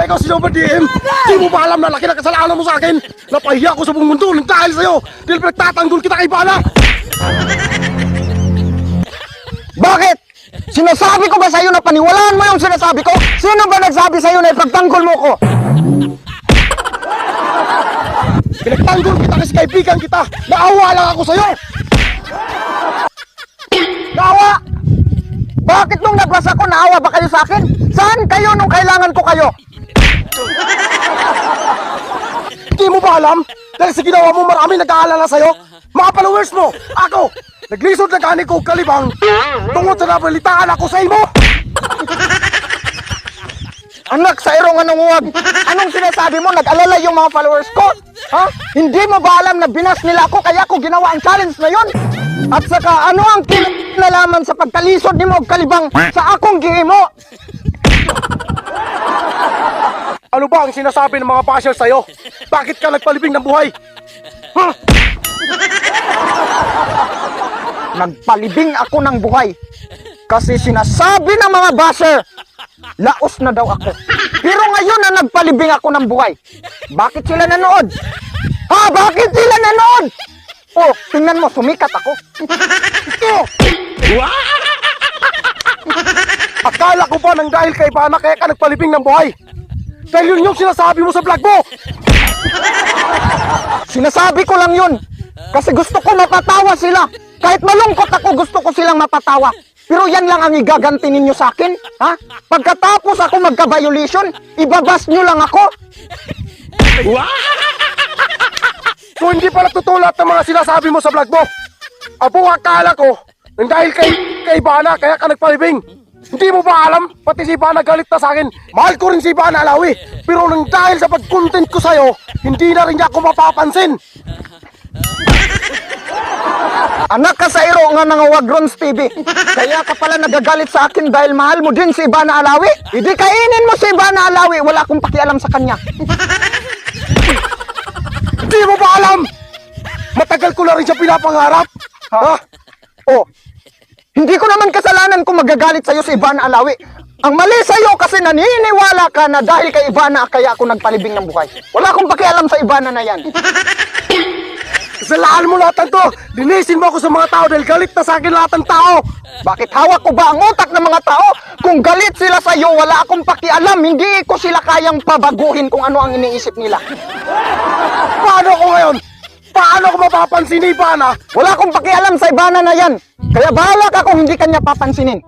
ikaw si Super DM. Di mo ba alam na laki na kasalanan mo sa akin? Napahiya ko sa buong mundo ng dahil sa'yo. Dahil pinagtatanggol kita kay Ivana. Bakit? Sinasabi ko ba sa'yo na paniwalaan mo yung sinasabi ko? Sino ba nagsabi sa'yo na ipagtanggol mo ko? Pinagtanggol kita kasi kaibigan kita. Naawa lang ako sa'yo. Naawa? Bakit nung nagbasa ko, naawa ba kayo sa akin? Saan kayo nung kailangan ko kayo? Di mo ba alam? Dahil sa ginawa mo marami nag-aalala sa'yo. Mga followers mo, ako, naglisod na gani ko kalibang tungod sa nabalitaan ako sa imo. Anak, sa irong anong huwag? Anong sinasabi mo? Nag-alala yung mga followers ko? Ha? Hindi mo ba alam na binas nila ako kaya ako ginawa ang challenge na yun? At saka, ano ang kinalaman sa pagkalisod ni mo kalibang sa akong gihimo? Ano ba ang sinasabi ng mga basher sa'yo? Bakit ka nagpalibing ng buhay? Ha? Nagpalibing ako ng buhay. Kasi sinasabi ng mga basher, laos na daw ako. Pero ngayon na nagpalibing ako ng buhay. Bakit sila nanood? Ha? Bakit sila nanood? Oh, tingnan mo, sumikat ako. Akala ko ba nang dahil kay Ivana kaya ka nagpalibing ng buhay? Dahil yun yung sinasabi mo sa vlog mo. Sinasabi ko lang yun. Kasi gusto ko mapatawa sila. Kahit malungkot ako, gusto ko silang mapatawa. Pero yan lang ang igaganti ninyo sa akin. Ha? Pagkatapos ako magka-violation, ibabas nyo lang ako. So hindi pala totoo lahat ng mga sinasabi mo sa vlog mo. Abo, akala ko nang dahil kay Ivana kaya ka nagpalibing. Hindi mo ba alam? Pati si Ivana galit na sa akin. Mahal ko rin si Ivana, Alawi. Pero nang dahil sa pag-content ko sa'yo, hindi na rin niya ako mapapansin. Anak ka sa iro nga ng Wagrons TV. Kaya ka pala nagagalit sa akin dahil mahal mo din si Ivana Alawi. Hindi kainin mo si Ivana Alawi. Wala akong pakialam sa kanya. Hindi mo ba alam? Matagal ko na rin siya pinapangarap. Ha? Oh, hindi ko naman kasalanan kung magagalit sa'yo si Ivana Alawi. Ang mali sa'yo kasi naniniwala ka na dahil kay Ivana kaya ako nagpalibing ng buhay. Wala akong pakialam sa Ivana na yan. Salaan mo lahat ng to. Linisin mo ako sa mga tao dahil galit na sa akin lahat ng tao. Bakit hawak ko ba ang utak ng mga tao? Kung galit sila sa'yo, wala akong pakialam. Hindi ko sila kayang pabaguhin kung ano ang iniisip nila. Paano ko ngayon? Paano ko mapapansin ni Ivana? Wala akong pakialam sa Ivana na yan. Kaya bahala ka kung hindi kanya papansinin.